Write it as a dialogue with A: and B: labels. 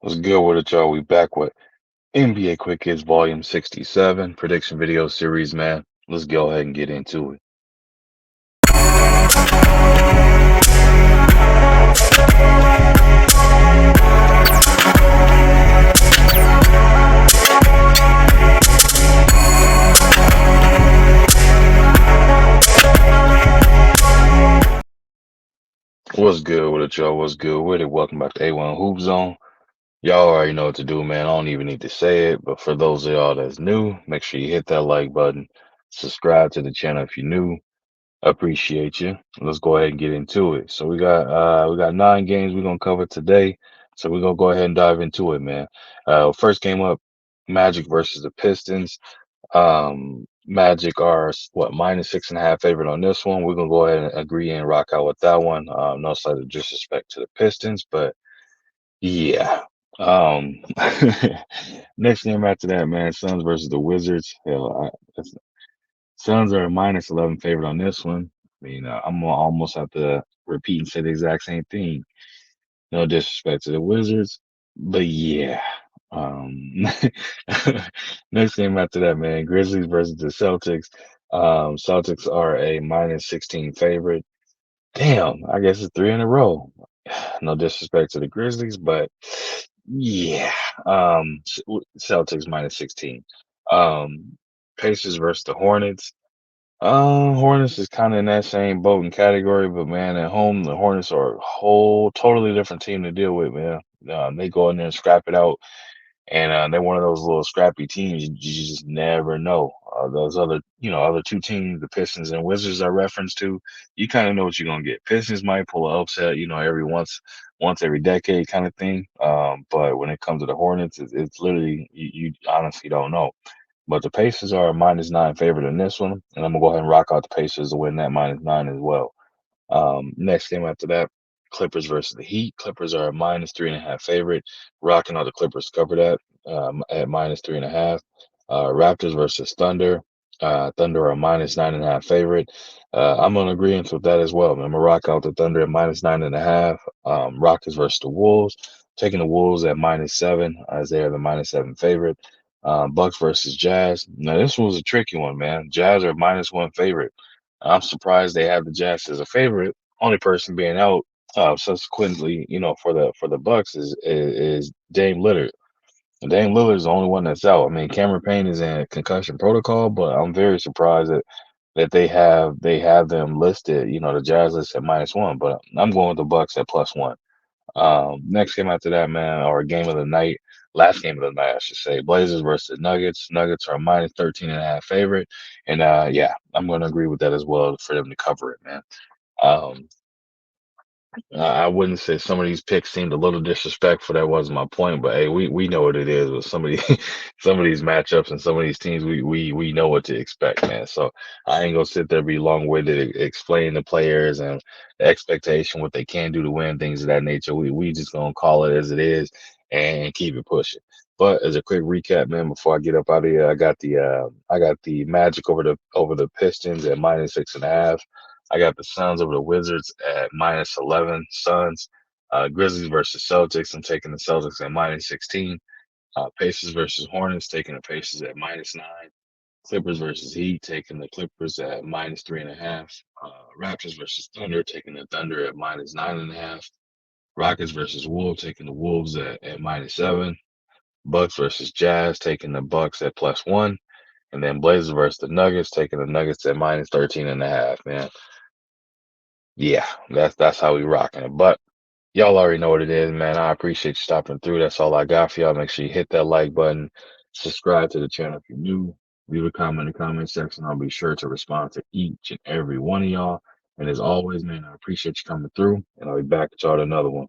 A: What's good with it, y'all? We back with NBA Quick Hits Volume 67 prediction video series, man. Let's go ahead and get into it. What's good with it, y'all? What's good with it? Welcome back to A1 Hoop Zone. Y'all already know what to do, man. I don't even need to say it, but for those of y'all that's new, make sure you hit that like button. Subscribe to the channel if you're new. Appreciate you. Let's go ahead and get into it. So we got 9 games we're gonna cover today. So we're gonna go ahead and dive into it, man. First game up, Magic versus the Pistons. Magic are what -6.5 favorite on this one. We're gonna go ahead and agree and rock out with that one. No slight of disrespect to the Pistons, but yeah. Um, next game after that, man, Suns versus the Wizards. Hell, Suns are a -11 favorite on this one. I mean, I'm gonna almost have to repeat and say the exact same thing. No disrespect to the Wizards, but yeah. Um, next game after that, man, Grizzlies versus the Celtics. Celtics are a -16 favorite. Damn, I guess it's three in a row. No disrespect to the Grizzlies, but yeah. Celtics -16. Um, Pacers versus the Hornets. Hornets is kind of in that same boat and category, but man, at home the Hornets are a whole totally different team to deal with, man. They go in there and scrap it out, and they're one of those little scrappy teams you just never know. Those other two teams, the Pistons and Wizards, I reference to, you kind of know what you're gonna get. Pistons might pull an upset, every once every decade kind of thing. But when it comes to the Hornets, it's literally you honestly don't know. But the Pacers are a -9 favorite in this one, and I'm gonna go ahead and rock out the Pacers to win that -9 as well. Next game after that, Clippers versus the Heat. Clippers are a -3.5 favorite. Rocking out the Clippers cover that at -3.5. Raptors versus Thunder. Thunder are a -9.5 favorite. I'm on agreement with that as well. I'm gonna rock out the Thunder at -9.5. Rockets versus the Wolves. Taking the Wolves at -7 as they are the -7 favorite. Bucks versus Jazz. Now this was a tricky one, man. Jazz are -1 favorite. I'm surprised they have the Jazz as a favorite. Only person being out subsequently, for the Bucks is Dame Lillard. And Dame Lillard is the only one that's out. I mean, Cameron Payne is in concussion protocol, but I'm very surprised that they have them listed, the Jazz list at -1. But I'm going with the Bucks at +1. Next game after that, man, or game of the night, last game of the night, I should say, Blazers versus Nuggets. Nuggets are a -13.5 favorite, and yeah, I'm going to agree with that as well for them to cover it, man. Um, I wouldn't say some of these picks seemed a little disrespectful. That wasn't my point, but hey, we know what it is with some of these some of these matchups and some of these teams. We know what to expect, man. So I ain't gonna sit there and be long-winded explain the players and the expectation, what they can do to win, things of that nature. We just gonna call it as it is and keep it pushing. But as a quick recap, man, before I get up out of here, I got the Magic over the Pistons at -6.5. I got the Suns over the Wizards at -11. Suns. Grizzlies versus Celtics. I'm taking the Celtics at -16. Pacers versus Hornets. Taking the Pacers at -9. Clippers versus Heat. Taking the Clippers at -3.5. Raptors versus Thunder. Taking the Thunder at -9.5. Rockets versus Wolves. Taking the Wolves at -7. Bucks versus Jazz. Taking the Bucks at +1. And then Blazers versus the Nuggets. Taking the Nuggets at -13.5. Man, yeah, that's how we rocking it. But y'all already know what it is, man. I appreciate you stopping through. That's all I got for y'all. Make sure you hit that like button, subscribe to the channel if you're new, leave a comment in the comment section. I'll be sure to respond to each and every one of y'all. And as always, man, I appreciate you coming through, and I'll be back at y'all with another one.